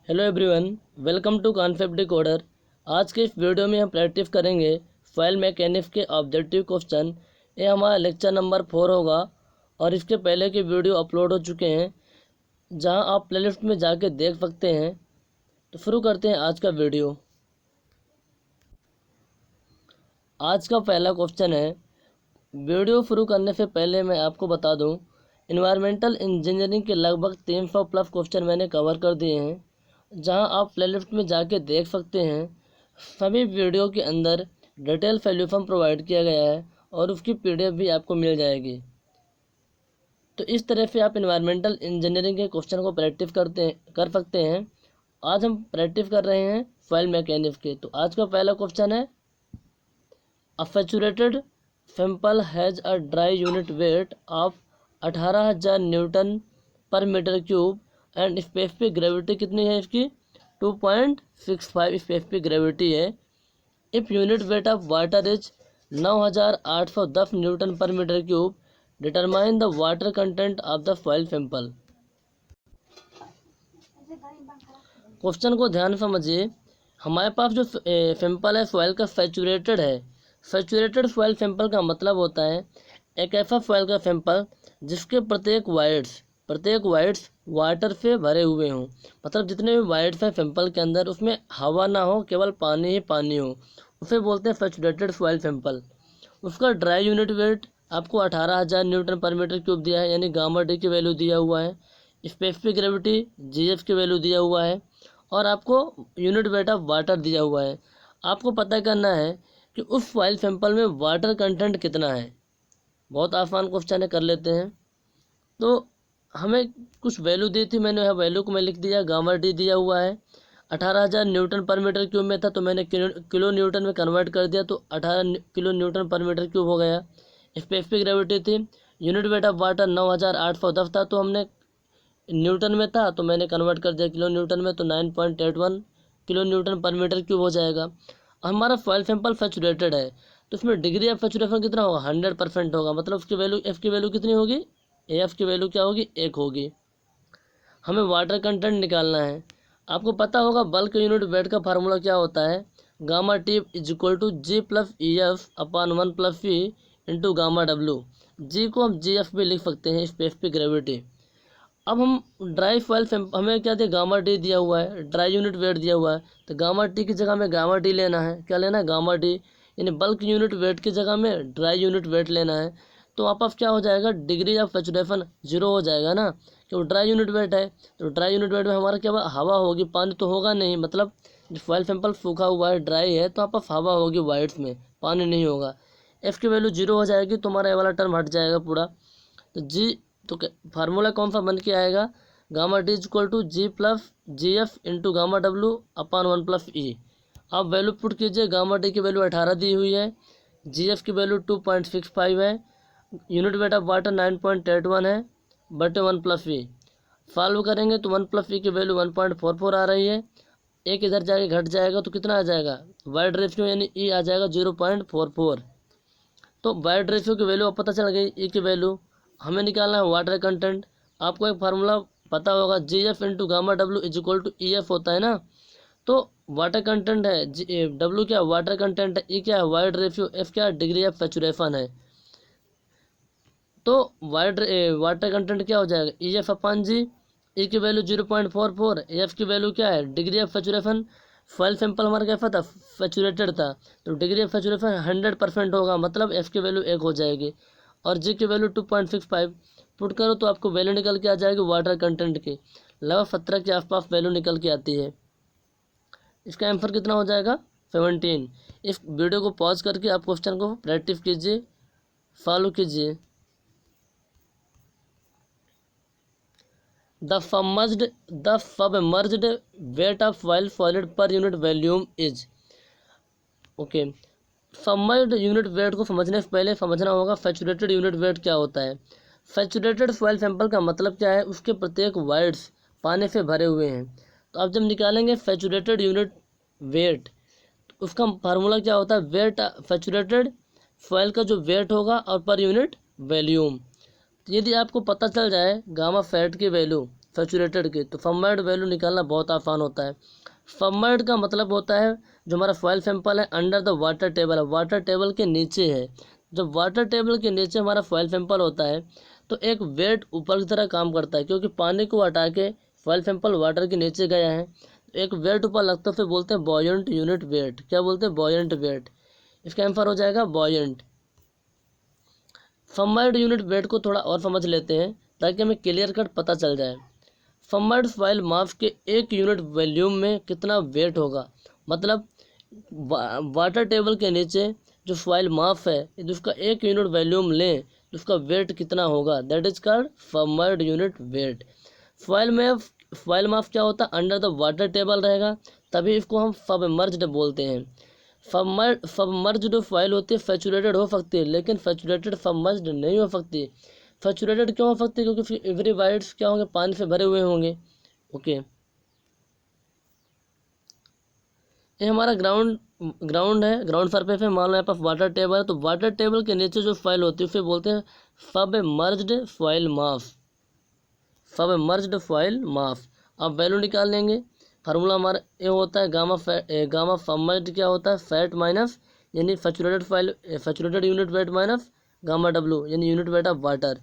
Hello everyone, welcome to concept decoder. आज के इस वीडियो में हम प्रैक्टिस करेंगे फॉयल मैकेनिक्स के ऑब्जेक्टिव क्वेश्चन। ये हमारा लेक्चर नंबर 4 होगा और इसके पहले के वीडियो अपलोड हो चुके हैं, जहां आप प्लेलिस्ट में जाके देख सकते हैं। तो शुरू करते हैं आज का वीडियो। आज का पहला क्वेश्चन है। वीडियो शुरू करने से पहले मैं आपको बता दूं, इन्वायरमेंटल इंजीनियरिंग के लगभग 300 प्लस क्वेश्चन मैंने कवर कर दिए हैं, जहां आप प्लेलिस्ट में जाके देख सकते हैं। सभी वीडियो के अंदर डिटेल सॉल्यूशन प्रोवाइड किया गया है और उसकी पीडीएफ भी आपको मिल जाएगी। तो इस तरह से आप इन्वायरमेंटल इंजीनियरिंग के क्वेश्चन को प्रैक्टिस कर सकते हैं। आज हम प्रैक्टिस कर रहे हैं फॉयल मैकेनिक्स के। तो आज का पहला क्वेश्चन है, a saturated sample has a dry unit weight of 18,000 newton per metre cube and specific gravity कितनी है इसकी? 2.65 स्पेसिफिक ग्रेविटी है। If unit weight of water is 9,810 newton per metre cube, determine the water content of the soil sample. Question को ध्यान से समझिए। हमारे पास जो सैंपल है फॉयल का सैचुरेटेड है। सैचुरेटेड फॉयल सैंपल का मतलब होता है एक ऐसा फॉयल का सैंपल जिसके प्रत्येक वाइड्स वाटर से भरे हुए हों। मतलब जितने भी वाइड्स हैं सैंपल के अंदर, उसमें हवा ना हो, केवल पानी ही पानी हो, उसे बोलते हैं सैचुरेटेड फॉयल सैंपल। उसका ड्राई यूनिट वेट आपको 18,000 न्यूटन पर मीटर क्यूब दिया है, यानी गामा डी की वैल्यू दिया हुआ है। स्पेसिफिक ग्रेविटी जीएफ की वैल्यू दिया हुआ है और आपको यूनिट वेट ऑफ वाटर दिया हुआ है। आपको पता करना है कि उस फॉयल सैंपल में वाटर कंटेंट कितना है। बहुत आसान क्वेश्चन है, कर लेते हैं। तो हमें कुछ वैल्यू दी थी, मैंने वैल्यू को मैं लिख दिया। गामा डी दिया हुआ है 18,000 न्यूटन पर मीटर क्यूब में था, तो मैंने किलो न्यूटन में कन्वर्ट कर दिया, तो 18 kilo Newton per metre cube हो गया। स्पेसिफिक ग्रेविटी थी, यूनिट वेट ऑफ वाटर 9,810 था, तो हमने न्यूटन में था तो मैंने कन्वर्ट कर दिया किलो न्यूटन में, तो 9.81 kilo Newton per metre cube हो जाएगा। हमारा फॉयल सैंपल सैचुरेटेड है, तो इसमें डिग्री ऑफ सैचुरेशन कितना होगा? 100% होगा। मतलब उसकी वैल्यू एफ की वैल्यू कितनी होगी? एफ की वैल्यू क्या होगी? 1 होगी। हमें वाटर कंटेंट निकालना है। आपको पता होगा बल्क यूनिट वेट का फार्मूला क्या होता है? Gamma t is equal to G plus e f upon 1 plus v into gamma डब्ल्यू। जी को हम जी एफ भी लिख सकते हैं, स्पेसिफिक ग्रेविटी। अब हम ड्राई फॉयल हमें क्या दिया? गामा डी दिया हुआ है, ड्राई यूनिट वेट दिया हुआ है, तो गामा टी की जगह में गामा डी लेना है। क्या लेना है? Gamma D. यानी बल्क यूनिट वेट की जगह में ड्राई यूनिट वेट लेना है। तो आप क्या हो जाएगा? डिग्री ऑफ सैचुरेशन 0 हो जाएगा ना, क्योंकि ड्राई यूनिट वेट है। तो ड्राई यूनिट वेट में हमारा क्या हवा होगी, पानी तो होगा नहीं। मतलब जो फॉयल सैंपल सूखा हुआ है, ड्राई है, तो आप हवा होगी वाइड्स में, पानी नहीं होगा। एफ की वैल्यू 0 हो जाएगी, तो हमारा ये वाला टर्म हट जाएगा पूरा। तो जी, तो फार्मूला कौन सा बन के आएगा? Gamma d is equal to G plus G f into gamma डब्ल्यू अपॉन 1 प्लस ई। आप वैल्यू पुट कीजिए। गामा डी की वैल्यू 18 दी हुई है, जी एफ की वैल्यू 2.65 है, यूनिट वेट ऑफ वाटर 9.81 है, बटे 1 प्लस ई। सॉल्व करेंगे तो 1 प्लस ई की वैल्यू 1.44 आ रही है। एक इधर जाके घट जाएगा तो कितना आ जाएगा? वाइड रेशियो यानी ई आ जाएगा 0.44। तो वाइड रेशियो की वैल्यू अब पता चल गई। ई की वैल्यू हमें निकालना है वाटर कंटेंट। आपको एक फार्मूला पता होगा, जी एफ इंटू गामा डब्ल्यू is equal to e f होता है ना। तो वाटर कंटेंट है, डब्ल्यू क्या? वाटर कंटेंट है, ई क्या है? वाइड रेशियो, एफ क्या? डिग्री ऑफ सैचुरेशन है। तो वाटर कंटेंट क्या हो जाएगा? ई एफ अपान जी। ई की वैल्यू 0.44, एफ की वैल्यू क्या है? Degree of saturation. Foil sample हमारा कैसा था? सैचुरेटेड था, तो डिग्री ऑफ सैचुरेशन 100% होगा, मतलब एफ की वैल्यू 1 हो जाएगी। और जी की वैल्यू 2.65 पुट करो तो आपको वैल्यू निकल के आ जाएगी वाटर कंटेंट की। लगभग 17 के आसपास वैल्यू निकल के आती है। इसका आंसर कितना हो जाएगा? 17। इस वीडियो को पॉज करके आप क्वेश्चन को प्रैक्टिस कीजिए, फॉलो कीजिए। The submerged weight of oil solid per unit volume is। Okay, submerged unit weight को समझने से पहले समझना होगा सैचुरेटेड यूनिट वेट क्या होता है। सैचुरेटेड फॉयल सैंपल का मतलब क्या है? उसके प्रत्येक वाइड्स पानी से भरे हुए हैं। तो आप जब निकालेंगे सैचुरेटेड यूनिट वेट, उसका फार्मूला क्या होता है? वेट सैचुरेटेड फॉयल का जो वेट होगा और पर यूनिट वॉल्यूम। यदि आपको पता चल जाए गामा फैट की वैल्यू, सैचुरेटेड की, तो फॉर्मर्ड वैल्यू निकालना बहुत आसान होता है। फॉर्मर्ड का मतलब होता है जो हमारा फॉयल सैंपल है अंडर द वाटर टेबल है, वाटर टेबल के नीचे है। जब वाटर टेबल के नीचे हमारा फॉयल सैंपल होता है तो एक वेट ऊपर की तरह काम करता है, क्योंकि पानी को हटा के फॉयल सैंपल वाटर के नीचे गया है, तो एक वेट ऊपर लगता है, फिर बोलते हैं बॉयंट यूनिट वेट। क्या बोलते हैं? Buoyant wait. इसका आंसर हो जाएगा बॉयंट। फॉर्मर्ड यूनिट वेट को थोड़ा और समझ लेते हैं ताकि हमें क्लियर कट पता चल जाए। फॉर्मर्ड फॉयल मास के एक यूनिट वॉल्यूम में कितना वेट होगा, मतलब वाटर टेबल के नीचे जो फॉयल मास है यदि उसका एक यूनिट वॉल्यूम लें तो उसका वेट कितना होगा, that is called formed unit weight. Soil mass क्या होता है? अंडर द वाटर टेबल रहेगा, तभी इसको हम सबमर्ज्ड बोलते हैं। सबमर्ज्ड फॉयल होती है सैचुरेटेड हो सकती है, लेकिन सैचुरेटेड सबमर्ज्ड नहीं हो सकती। सैचुरेटेड क्यों हो सकती है? क्योंकि एवरी वाइड्स क्या होंगे? पानी से भरे हुए होंगे। ओके, ये हमारा ग्राउंड है, ग्राउंड सरफेस है। मान लो यहाँ पर वाटर टेबल है, तो वाटर टेबल के नीचे जो फॉयल होती है उसे बोलते हैं सबमर्ज्ड फॉयल मास। सबमर्ज्ड फॉयल मास। अब वैल्यू निकाल लेंगे। फार्मूला हमारा ये होता है गामा सबमर्ज्ड क्या होता है? फैट माइनस यानी saturated unit weight minus gamma W यानी यूनिट वेट ऑफ वाटर।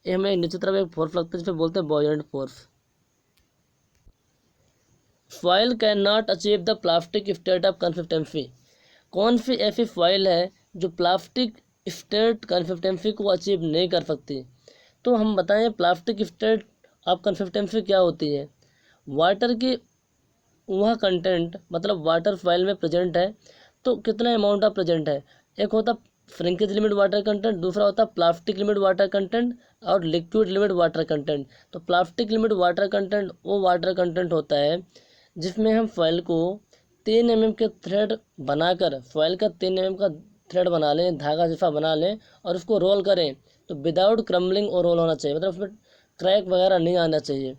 ये हमें नीचे तरफ एक फोर्स लगता है जिसे बोलते हैं buoyant force. Foil can not achieve the plastic state of consistency. कौन सी ऐसी फॉयल है जो प्लास्टिक स्टेट कंसिस्टेंसी को अचीव नहीं कर सकती? तो हम बताएं प्लास्टिक स्टेट ऑफ कंसिस्टेंसी क्या होती है। वाटर की वह कंटेंट, मतलब वाटर फॉयल में प्रेजेंट है तो कितना अमाउंट ऑफ प्रेजेंट है। एक होता श्रिंकेज लिमिट वाटर कंटेंट, दूसरा होता प्लास्टिक लिमिट वाटर कंटेंट और लिक्विड लिमिट वाटर कंटेंट। तो प्लास्टिक लिमिट वाटर कंटेंट वो वाटर कंटेंट होता है जिसमें हम फॉयल को 3 mm के थ्रेड बनाकर, फॉयल का 3 mm का थ्रेड बना लें, धागा जैसा बना लें और उसको रोल करें तो विदाउट क्रम्बलिंग और रोल होना चाहिए, मतलब उसमें क्रैक वगैरह नहीं आना चाहिए।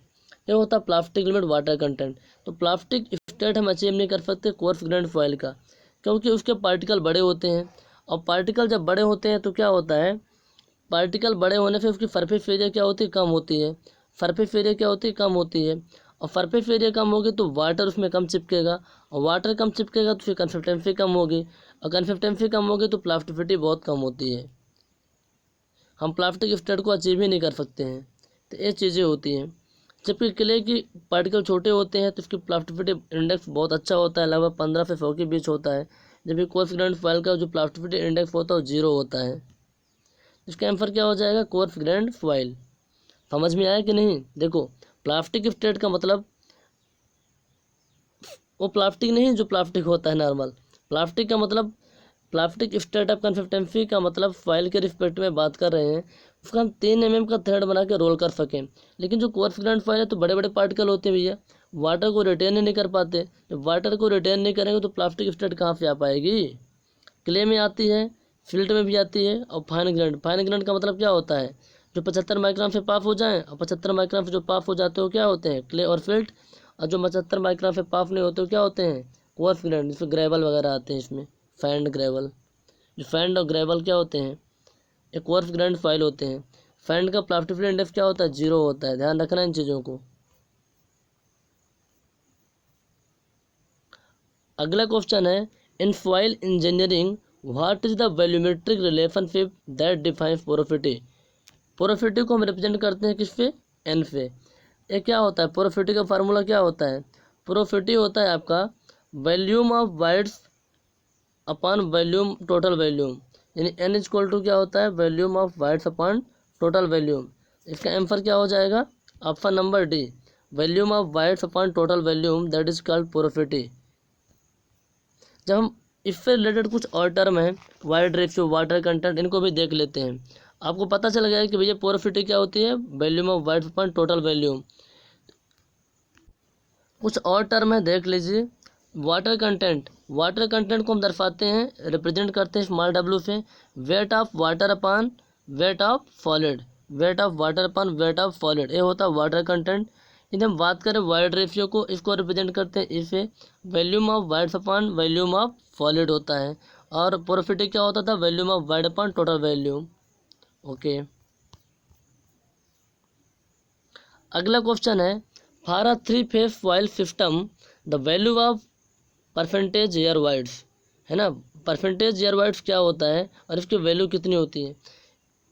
ये होता है प्लास्टिक लिमिट वाटर कंटेंट। तो प्लास्टिक स्टेट हम अचीव नहीं कर सकते कोर्स ग्रेन्ड फॉयल का, क्योंकि उसके पार्टिकल बड़े होते हैं, और पार्टिकल जब बड़े होते हैं तो क्या होता है, पार्टिकल बड़े होने से उसकी सरफेस एरिया क्या होती है? कम होती है। सरफेस एरिया क्या होती है? कम होती है। और सरफेस एरिया कम होगी तो वाटर उसमें कम चिपकेगा, और वाटर कम चिपकेगा तो फिर कंसिस्टेंसी कम होगी, और कंसिस्टेंसी कम होगी तो प्लास्टिसिटी बहुत कम होती है। हम प्लास्टिक स्टेट को अचीव ही नहीं कर सकते हैं। तो ये चीज़ें होती हैं। जबकि क्ले की पार्टिकल छोटे होते हैं तो इसकी प्लास्टिसिटी इंडेक्स बहुत अच्छा होता है, लगभग 15 से 100 के बीच होता है। जबकि कोर्स ग्रेन्ड फॉयल का जो प्लास्टिसिटी इंडेक्स होता है वो 0 होता है। इसका आंसर क्या हो जाएगा? Course grand foil. समझ में आया कि नहीं? देखो, प्लास्टिक स्टेट का मतलब वो प्लास्टिक नहीं जो प्लास्टिक होता है नॉर्मल। प्लास्टिक का मतलब, प्लास्टिक स्टेट ऑफ कंसिस्टेंसी का मतलब फॉयल के रिस्पेक्ट में बात कर रहे हैं, उसका हम 3 mm का थ्रेड बना के रोल कर सकें। लेकिन जो कोर्स ग्रेन्ड फॉयल है तो बड़े बड़े पार्टिकल होते हैं भैया, वाटर को रिटेन ही नहीं कर पाते। जब वाटर को रिटेन नहीं करेंगे तो प्लास्टिक स्टेट कहाँ से आ पाएगी? क्ले में आती है, फिल्ट में भी आती है, और फाइन ग्रेड। फाइन ग्रेड का मतलब क्या होता है? जो 75 माइक्रोन से पास हो जाएं, और 75 माइक्रोन से जो पास हो जाते हो क्या होते हैं? क्ले और फिल्ट। और जो 75 माइक्रोन से पास नहीं होते हो क्या होते हैं? कोर्स ग्रेड, जिसमें ग्रेवल वगैरह आते हैं, इसमें फैंड ग्रेवल। जो फैंड और ग्रेवल क्या होते हैं? एक कोर्स ग्रेन्ड फॉयल होते हैं। फैंड का प्लास्टिसिटी इंडेक्स क्या होता है? 0 होता है। ध्यान रखना इन चीज़ों को। अगला क्वेश्चन है, in soil engineering what is the volumetric relationship that defines porosity. Porosity को हम रिप्रेजेंट करते हैं किस पे? एन पे। ये क्या होता है? पोरोसिटी का फार्मूला क्या होता है? पोरोसिटी होता है आपका volume of voids upon volume total volume, यानी एन इज इक्वल टू क्या होता है? Volume of voids upon total volume. इसका आंसर क्या हो जाएगा? Option number D, volume of voids upon total volume, that is called porosity. जब हम इससे रिलेटेड कुछ और टर्म हैं, वाइड रेशियो, वाटर कंटेंट, इनको भी देख लेते हैं। आपको पता चल गया कि भैया पोरोसिटी क्या होती है? Volume of voids upon total volume. कुछ और टर्म है, देख लीजिए। वाटर कंटेंट, वाटर कंटेंट को हम दर्शाते हैं, रिप्रेजेंट करते हैं स्मॉल w से। Wait of water upon weight of solid, wait of water upon weight of solid, ये होता है वाटर कंटेंट। यदि हम बात करें वाइड रेशियो को, इसको रिप्रेजेंट करते हैं इसे volume of voids upon volume of solid होता है। और पोरोसिटी क्या होता था? Volume of void upon total volume. Okay, अगला क्वेश्चन है, for a three phase soil system the value of percentage air voids, है ना। परसेंटेज एयर वाइड्स क्या होता है और इसकी वैल्यू कितनी होती है।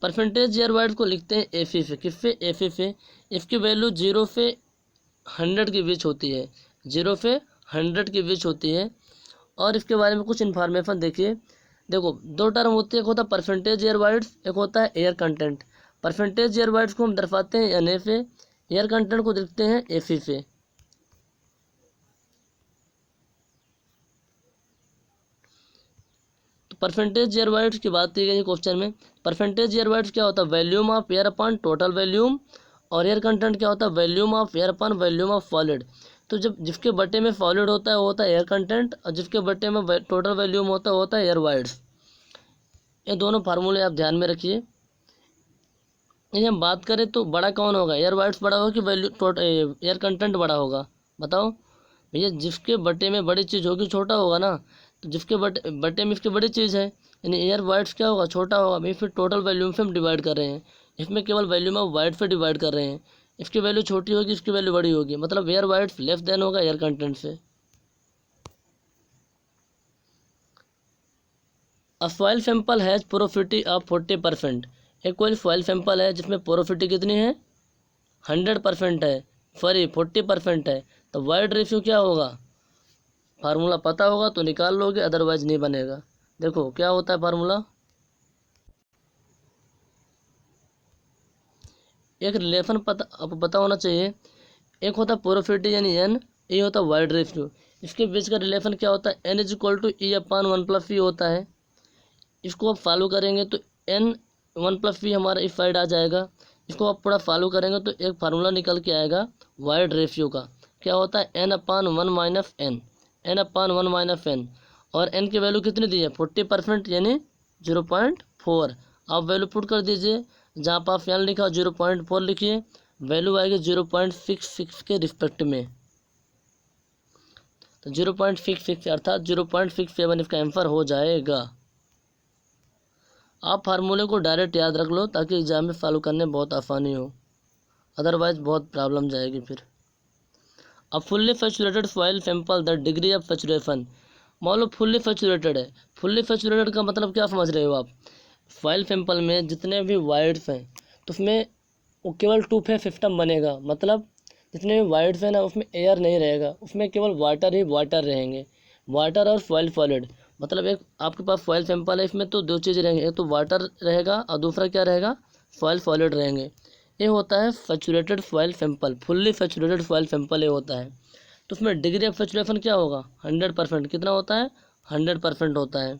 परसेंटेज एयर वाइड्स को लिखते हैं एफी से, किससे, एफी से। इसकी वैल्यू 0 से 100 के बीच होती है, 0 से 100 के बीच होती है। और इसके बारे में कुछ इन्फॉर्मेशन देखिए। देखो, दो टर्म होती है, एक होता है परसेंटेज एयर वाइड्स, एक होता है air content. Percentage air wides को हम दर्शाते हैं एन ए से, एयर कंटेंट को देखते हैं एसी से। तो परसेंटेज एयर वाइड्स की बात की गई है क्वेश्चन में। परसेंटेज एयर वाइड्स क्या होता है, volume of air upon total volume. और एयर कंटेंट क्या होता है, volume of air upon volume of solid. तो जब जिसके बटे में सॉलिड होता है वो होता है एयर कंटेंट, और जिसके बटे में टोटल वॉल्यूम होता है वो होता है एयर वाइड्स। ये दोनों फार्मूले आप ध्यान में रखिए। यदि हम बात करें तो बड़ा कौन होगा, एयर वाइड्स बड़ा होगा कि वैल्यू एयर कंटेंट बड़ा होगा, बताओ भैया। जिसके बटे में बड़ी चीज़ होगी छोटा होगा ना। तो जिसके बटे में इसकी बड़ी चीज़ है, यानी एयर वाइड्स क्या होगा, छोटा होगा। भाई फिर टोटल वॉल्यूम से हम डिवाइड कर रहे हैं, इसमें केवल वॉल्यूम ऑफ वाइड से डिवाइड कर रहे हैं। इसकी वैल्यू छोटी होगी, इसकी वैल्यू बड़ी होगी, मतलब एयर वाइड्स लेस देन होगा एयर कंटेंट से। अ soil sample has porosity of 40%। एक कोई सॉइल सैंपल है जिसमें पोरोसिटी कितनी है, 100% है, सॉरी 40% है। तो वाइड रेशियो क्या होगा, फार्मूला पता होगा तो निकाल लोगे, अदरवाइज नहीं बनेगा। देखो क्या होता है फार्मूला, एक रिलेशन आपको पता होना चाहिए। एक होता है पोरोसिटी यानी एन, ये होता है वाइड रेशियो। इसके बीच का रिलेशन क्या होता है, n is equal to e upon 1+e होता है। इसको आप फॉलो करेंगे तो एन 1+e हमारा इस साइड आ जाएगा। इसको आप पूरा फॉलो करेंगे तो एक फार्मूला निकल के आएगा वाइड रेशियो का। क्या होता है, एन अपान 1 माइनस एन, एन अपान 1 माइनस एन। और एन की वैल्यू कितनी दी है, 40% यानी 0.4। आप वैल्यू पुट कर दीजिए, जहाँ पर आप एन लिखा 0.4 लिखिए, वैल्यू आएगी 0.66 के रिस्पेक्ट में। तो 0.66 अर्थात 0.67 इसका आंसर हो जाएगा। आप फार्मूले को डायरेक्ट याद रख लो ताकि एग्जाम में सॉल्व करने बहुत आसानी हो, अदरवाइज बहुत प्रॉब्लम जाएगी फिर। अब fully saturated soil sample the degree of saturation. मान लो फुल्ली सैचुरेटेड है। फुल्ली सैचुरेटेड का मतलब क्या समझ रहे हो आप, सॉइल सैंपल में जितने भी वाइड्स हैं तो उसमें वो केवल 2-फेज सिस्टम बनेगा। मतलब जितने भी वाइड्स हैं ना उसमें एयर नहीं रहेगा, उसमें केवल वाटर ही वाटर रहेंगे, वाटर और सॉइल सॉलिड। मतलब एक आपके पास सॉइल सैंपल है, इसमें तो दो चीज़ रहेंगे, एक तो वाटर रहेगा और दूसरा क्या रहेगा, सॉइल सॉलिड रहेंगे। ये होता है saturated soil sample, fully saturated soil sample ये होता है। तो उसमें डिग्री ऑफ सैचुरेशन क्या होगा, 100%। कितना होता है, 100% होता है।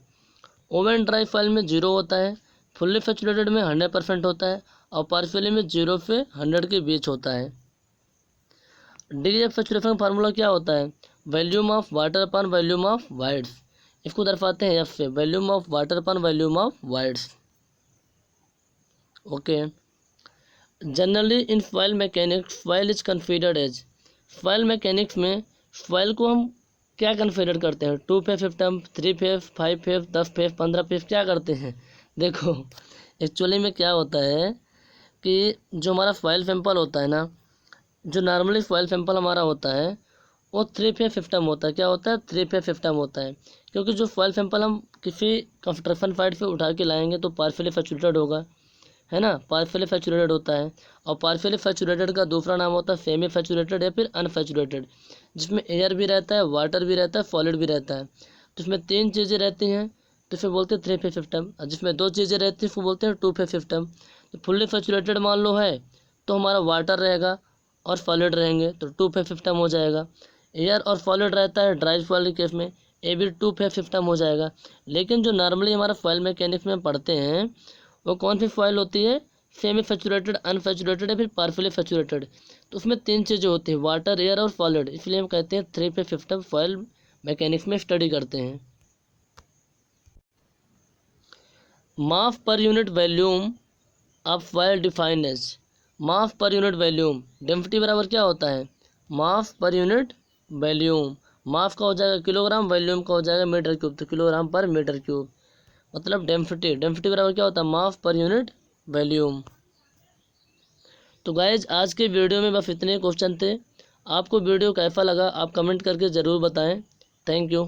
ओवन ड्राई सॉइल में 0 होता है, फुल्ली सैचुरेटेड में 100% होता है, और पार्शियली में 0 से 100 के बीच होता है। डिग्री ऑफ सैचुरेशन फार्मूला क्या होता है, volume of water upon volume of voids. इसको दर्शाते हैं एफ से, volume of water upon volume of voids. Okay. Generally in soil mechanics soil is considered as, soil mechanics में सॉइल को हम क्या कंसीडर करते हैं, 2-फेज सिस्टम, 3-फेज, 5-फेज, 10-फेज, 15-फेज क्या करते हैं। देखो एक्चुअली में क्या होता है कि जो हमारा सॉइल सैंपल होता है ना, जो नॉर्मली सॉइल सैंपल हमारा होता है वो 3-फेज सिस्टम होता है। क्या होता है, 3-फेज सिस्टम होता है। क्योंकि जो सॉइल सैंपल हम किसी कंस्ट्रक्शन साइट से उठा के लाएंगे तो पार्शियली सैचुरेटेड होगा, है ना, पार्शियली सैचुरेटेड होता है। और पार्शियली सैचुरेटेड का दूसरा नाम होता है सेमी सैचुरेटेड या फिर अनसैचुरेटेड, जिसमें एयर भी रहता है, वाटर भी रहता है, सॉलिड भी रहता है। तो इसमें 3 चीज़ें रहती हैं तो इसे बोलते हैं 3-फेज सिस्टम, और जिसमें 2 चीज़ें रहती हैं उसको बोलते हैं 2-फेज सिस्टम। तो फुल्ली सैचुरेटेड मान लो है तो हमारा वाटर रहेगा और सॉलिड रहेंगे तो 2-फेज सिस्टम हो जाएगा। एयर और सॉलिड रहता है ड्राई सॉइल के केस में, ये भी 2-फेज सिस्टम हो जाएगा। लेकिन जो नॉर्मली हमारा सॉइल मैकेनिक्स में पढ़ते हैं वो कौन सी सॉइल होती है, सेमी सैचुरेटेड, अनसैचुरेटेड या फिर पार्शियली सैचुरेटेड। तो उसमें 3 चीज़ें होती हैं, वाटर, एयर और सॉलिड, इसलिए हम कहते हैं 3-फेज सिस्टम सॉइल मैकेनिक्स में स्टडी करते हैं। Mass per unit volume of soil defined as, mass per unit volume, density बराबर क्या होता है, मास पर यूनिट वॉल्यूम। मास का हो जाएगा किलोग्राम, वॉल्यूम का हो जाएगा मीटर क्यूब, तो किलोग्राम पर मीटर क्यूब। मतलब डेंसिटी, डेंसिटी बराबर क्या होता है, मास पर यूनिट वॉल्यूम। तो गाइज आज के वीडियो में बस इतने क्वेश्चन थे। आपको वीडियो कैसा लगा आप कमेंट करके ज़रूर बताएं। Thank you.